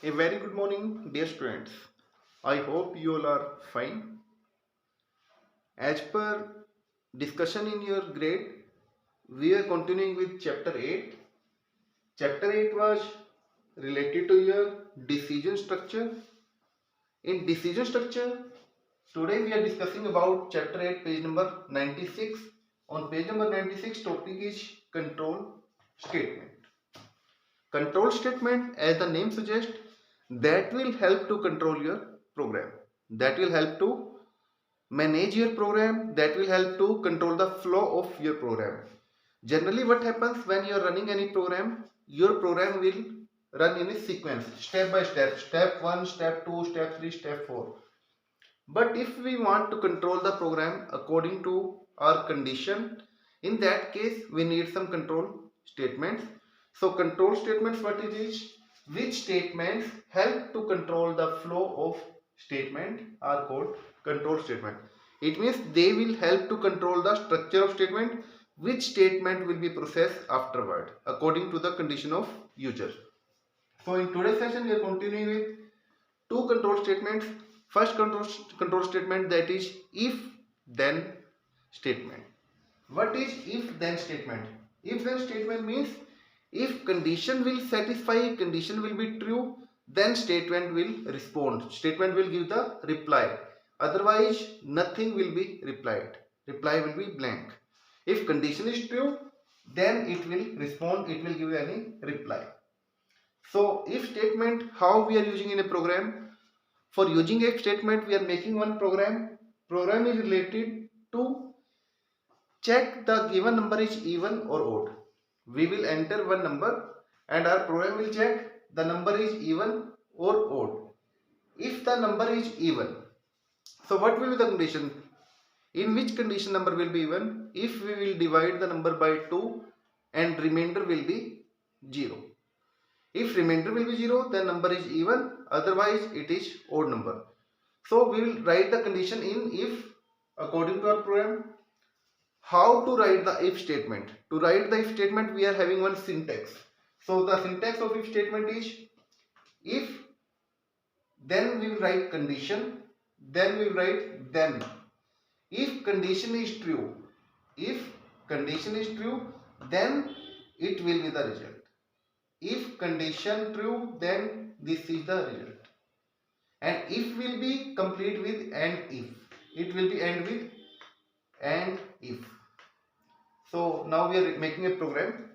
A very good morning, dear students. I hope you all are fine. As per discussion in your grade, we are continuing with chapter 8. Chapter 8 was related to your decision structure. In decision structure, today we are discussing about chapter 8, page number 96. On page number 96, topic is control statement. Control statement, as the name suggests, that will help to control your program. That will help to manage your program. That will help to control the flow of your program. Generally, what happens when you are running any program, your program will run in a sequence, step by step. Step 1, step 2, step 3, step 4. But if we want to control the program according to our condition, in that case we need some control statements. So control statements, what it is? Which statements help to control the flow of statement are called control statement. It means they will help to control the structure of statement, which statement will be processed afterward according to the condition of user. So in today's session we are continuing with two control statements. First control statement, that is if then statement. What is if then statement? If then statement means if condition will satisfy, condition will be true, then statement will respond. Statement will give the reply. Otherwise nothing will be replied. Reply will be blank. If condition is true, then it will respond, it will give any reply. So if statement, how we are using in a program? For using if statement, we are making one program. Program is related to check the given number is even or odd. We will enter one number and our program will check the number is even or odd. If the number is even, so what will be the condition? In which condition number will be even? If we will divide the number by 2 and remainder will be 0. If remainder will be 0, then number is even, otherwise it is odd number. So we will write the condition in if according to our program. How to write the if statement? To write the if statement, we are having one syntax. So the syntax of if statement is if, then we will write condition, then we will write then. If condition is true, if condition is true, then it will be the result. If condition true, then this is the result. And if will be complete with and if. It will be end with and if. So now we are making a program.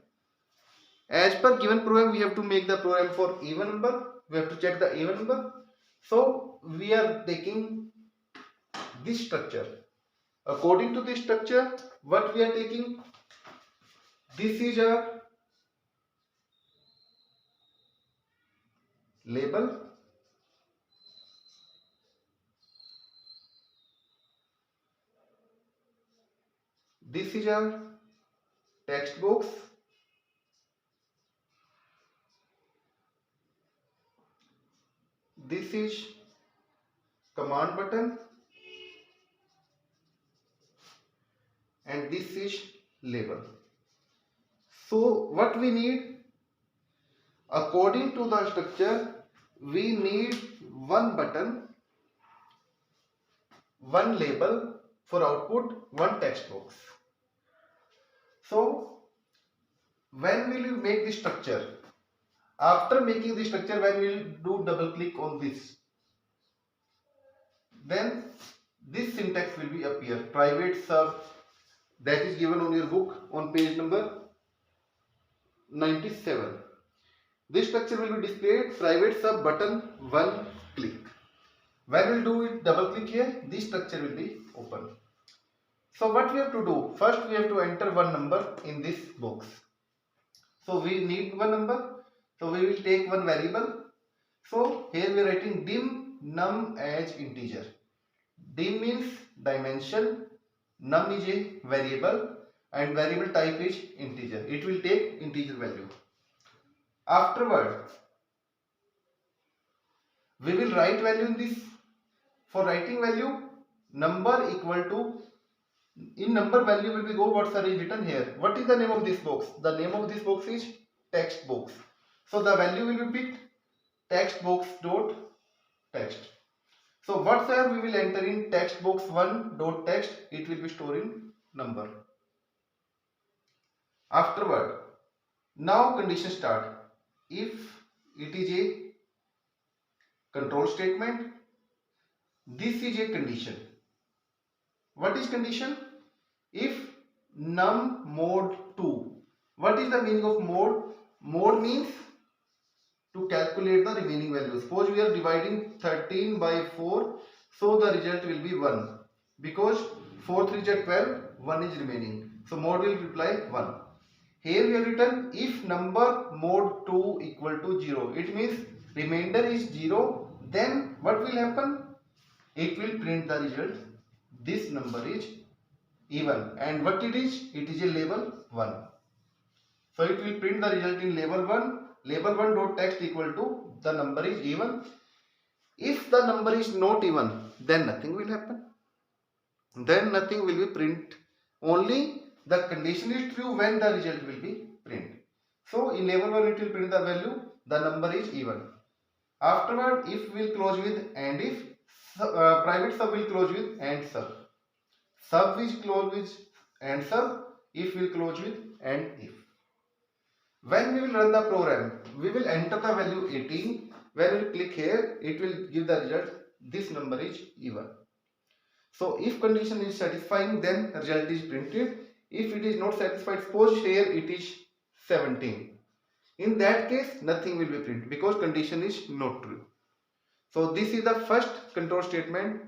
As per given program, we have to make the program for even number. We have to check the even number. So we are taking this structure. According to this structure, what we are taking? This is a label. This is a text box. This is command button. And this is label. So what we need? According to the structure, we need one button, one label for output, one text box. So when will you make this structure? After making the structure, when we will do double click on this, then this syntax will be appear. Private sub, that is given on your book on page number 97. This structure will be displayed. Private sub button, one click. When we do it double click here, this structure will be open. So what we have to do? First we have to enter one number in this box. So we need one number. So we will take one variable. So here we are writing dim num as integer. Dim means dimension, num is a variable and variable type is integer. It will take integer value. Afterward, we will write value in this. For writing value, number equal to, in number value will be go what's are written here. What is the name of this box? The name of this box is text box. So the value will be picked text box dot text. So whatsoever we will enter in text box 1 dot text, it will be storing number. Afterward, now condition start. If it is a control statement, this is a condition. What is condition? If num mod 2. What is the meaning of mod? Mod means to calculate the remaining value. Suppose we are dividing 13 by 4, so the result will be 1. Because 4 3 is 12, 1 is remaining. So mod will reply 1. Here we have written if number mod 2 equal to 0. It means remainder is 0. Then what will happen? It will print the result. This number is even. And what it is? It is a label 1. So it will print the result in label 1. Label 1 dot text equal to the number is even. If the number is not even, then nothing will happen. Then nothing will be print. Only the condition is true when the result will be print. So in label 1 it will print the value, the number is even. Afterward, if will close with and if, private sub will close with and sub. Sub will close with and sub, if will close with and if. When we will run the program, we will enter the value 18. When we click here, it will give the result. This number is even. So if condition is satisfying, then result is printed. If it is not satisfied, suppose here it is 17. In that case, nothing will be printed because condition is not true. So this is the first control statement,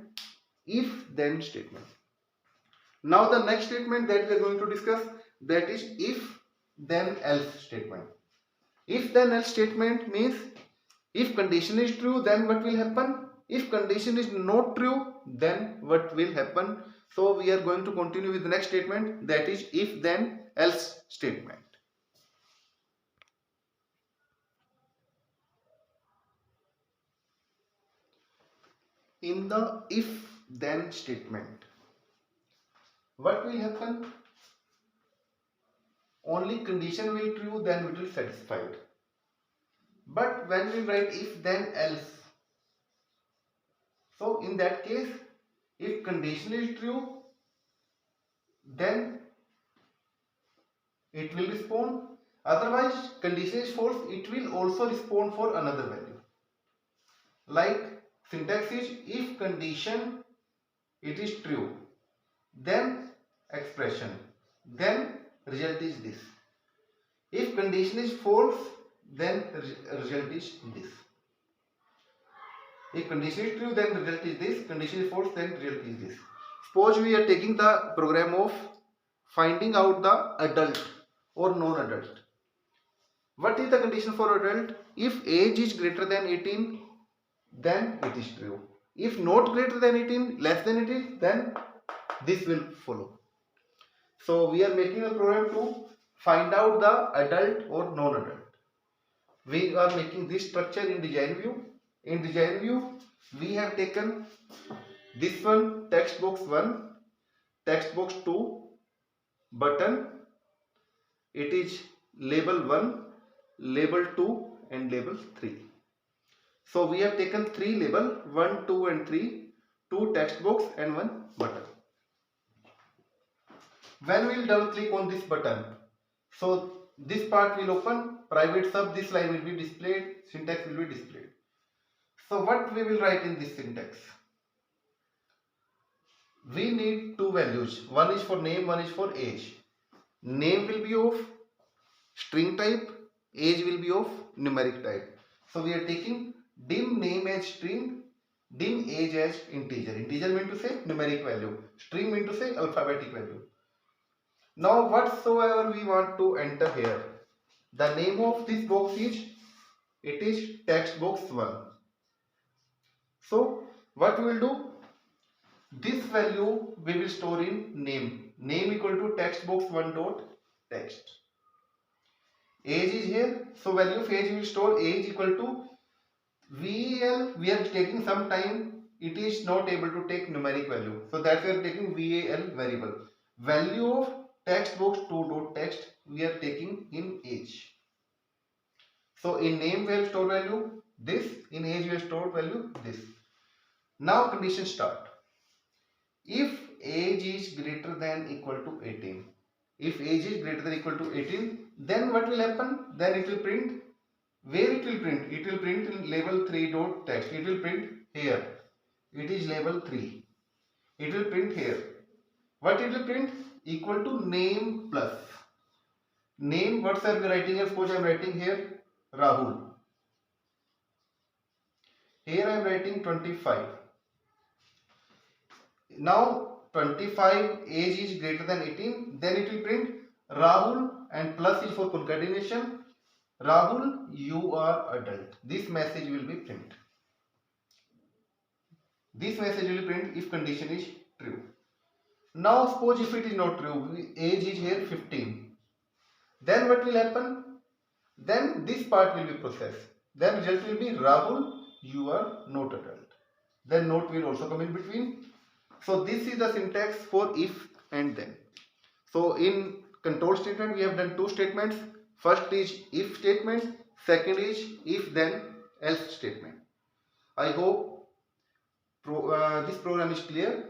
if then statement. Now the next statement that we are going to discuss, that is if then else statement. If then else statement means if condition is true, then what will happen? If condition is not true, then what will happen? So we are going to continue with the next statement, that is if then else statement. In the if then statement, what will happen? Only condition will true, then it will satisfied. But when we write if then else, so in that case, if condition is true, then it will respond. Otherwise, condition is false, it will also respond for another value. Like syntax is if condition it is true, then expression, then result is this. If condition is false, then result is this. If condition is true, then result is this. Condition is false, then result is this. Suppose we are taking the program of finding out the adult or non-adult. What is the condition for adult? If age is greater than 18, then it is true. If not greater than 18, less than it is, then this will follow. So we are making a program to find out the adult or non-adult. We are making this structure in design view. In design view, we have taken this one, text box 1, text box 2, button. It is label 1, label 2 and label 3. So we have taken 3 label, 1, 2 and 3, 2 text box and 1 button. When we will double click on this button, so this part will open, private sub, this line will be displayed, syntax will be displayed. So what we will write in this syntax? We need 2 values, one is for name, one is for age. Name will be of string type, age will be of numeric type. So we are taking dim name as string, dim age as integer. Integer mean to say numeric value, string mean to say alphabetic value. Now whatsoever we want to enter here, the name of this box is, it is text box 1. So what we will do, this value we will store in name. Name equal to text box 1 dot text. Age is here, so value of age we will store age equal to VAL. We are taking some time, it is not able to take numeric value, so that we are taking VAL variable. Value of text box 2 dot text we are taking in age. So in name we have store value, this, in age we have stored value this. Now condition start. If age is greater than equal to 18, if age is greater than equal to 18, then what will happen? Then it will print, where it will print? It will print in label 3 dot text. It will print here. It is label 3. It will print here. What it will print? Equal to name plus. Name, what are we writing here? Suppose I am writing here Rahul. Here I am writing 25. Now 25, age is greater than 18, then it will print Rahul and plus is for concatenation. Rahul, you are adult. This message will be print. This message will print if condition is true. Now suppose if it is not true, age is here 15. Then what will happen? Then this part will be processed. Then result will be Rahul, you are not adult. Then note will also come in between. So this is the syntax for if and then. So in control statement we have done two statements. First is if statement, second is if then else statement. I hope this program is clear.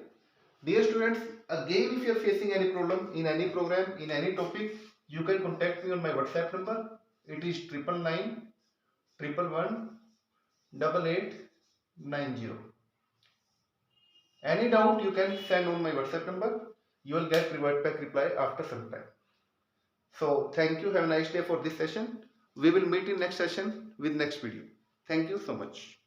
Dear students, again if you are facing any problem in any program, in any topic, you can contact me on my WhatsApp number. It is 999 111 8890. Any doubt you can send on my WhatsApp number. You will get revert back reply after some time. So thank you. Have a nice day for this session. We will meet in next session with next video. Thank you so much.